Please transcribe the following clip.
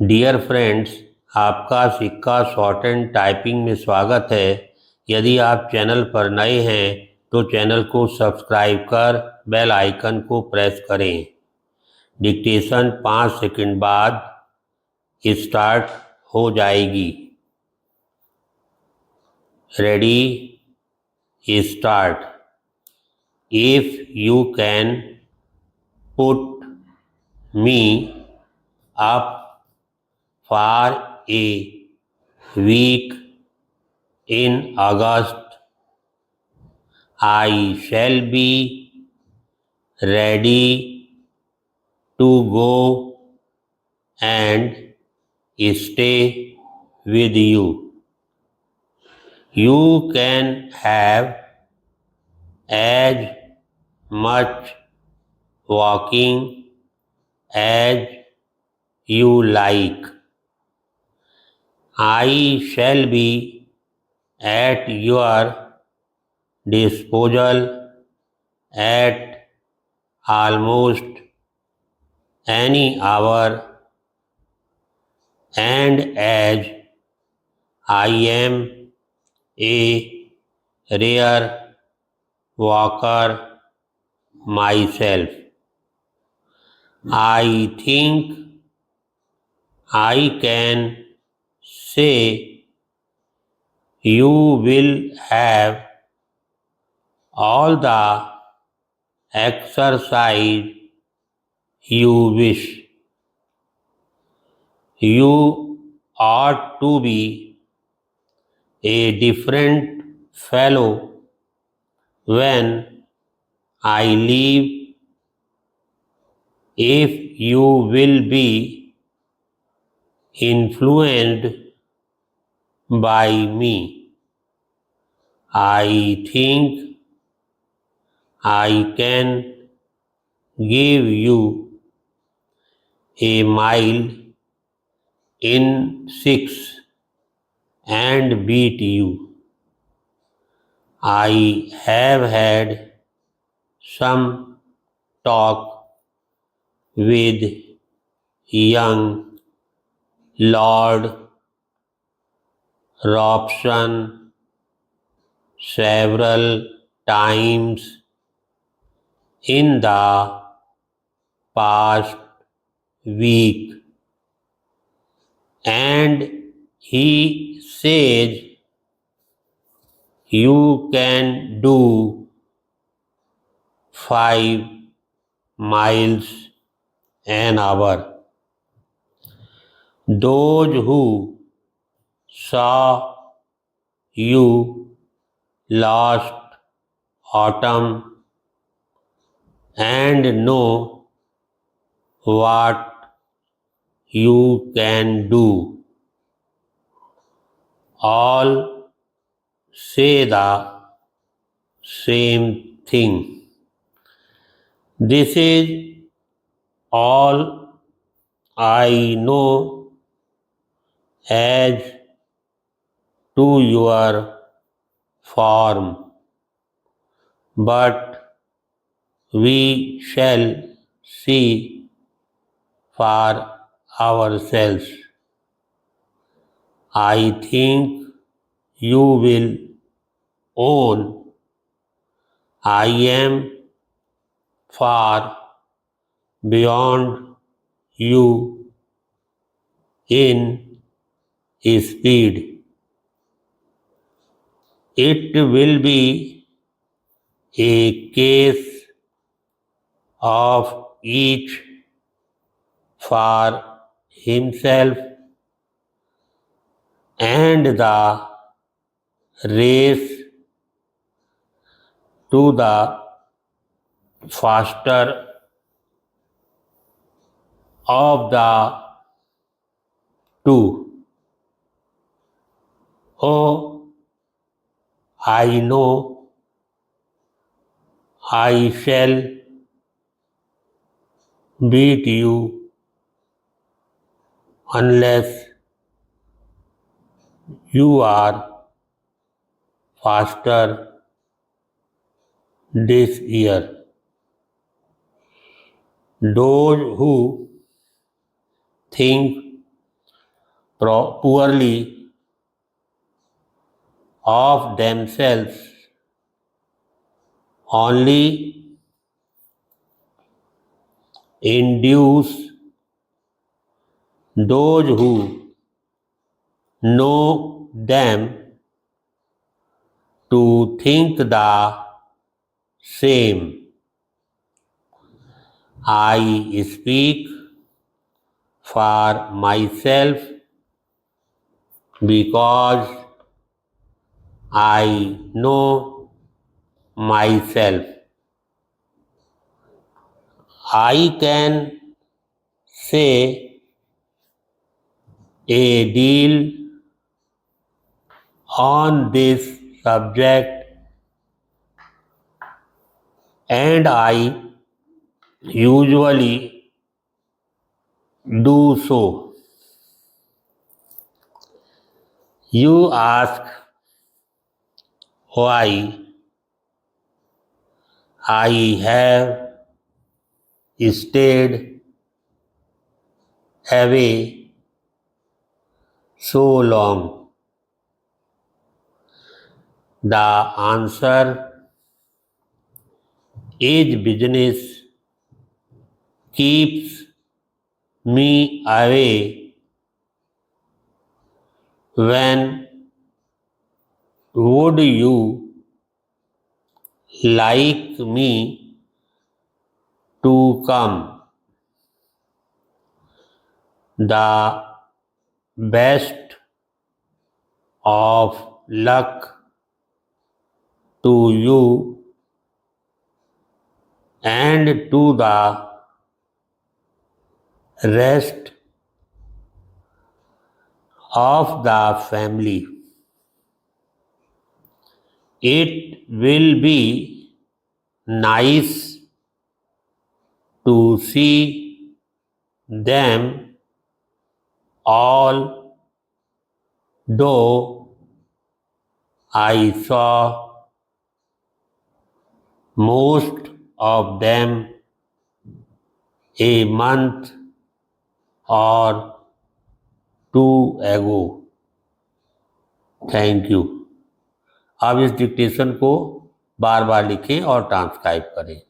Dear friends, आपका सिक्का short and typing में स्वागत है। यदि आप चैनल पर नए हैं तो चैनल को सब्सक्राइब कर बेल आइकन को प्रेस करें। डिक्टेशन 5 सेकंड बाद स्टार्ट हो जाएगी। Ready, start. If you can put me up for a week in August, I shall be ready to go and stay with you. You can have as much walking as you like. I shall be at your disposal at almost any hour, and as I am a rare walker myself, I think I can say you will have all the exercise you wish. You ought to be a different fellow when I leave. If you will be influenced by me, I think I can give you a mile in 6 and beat you. I have had some talk with young Lord Robson several times in the past week, and he says you can do 5 miles an hour. Those who saw you last autumn and know what you can do all say the same thing. This is all I know as to your form, but we shall see for ourselves. I think you will own I am far beyond you in speed. It will be a case of each for himself, and the race to the faster of the two. Oh, I know I shall beat you unless you are faster this year. Those who think poorly of themselves, only induce those who know them to think the same. I speak for myself because I know myself. I can say a deal on this subject, and I usually do so. You ask why I have stayed away so long. The answer is business keeps me away. When would you like me to come? The best of luck to you and to the rest of the family. It will be nice to see them all, though I saw most of them a month or two ago. Thank you. अब इस dictation को बार बार लिखें और transcribe करें।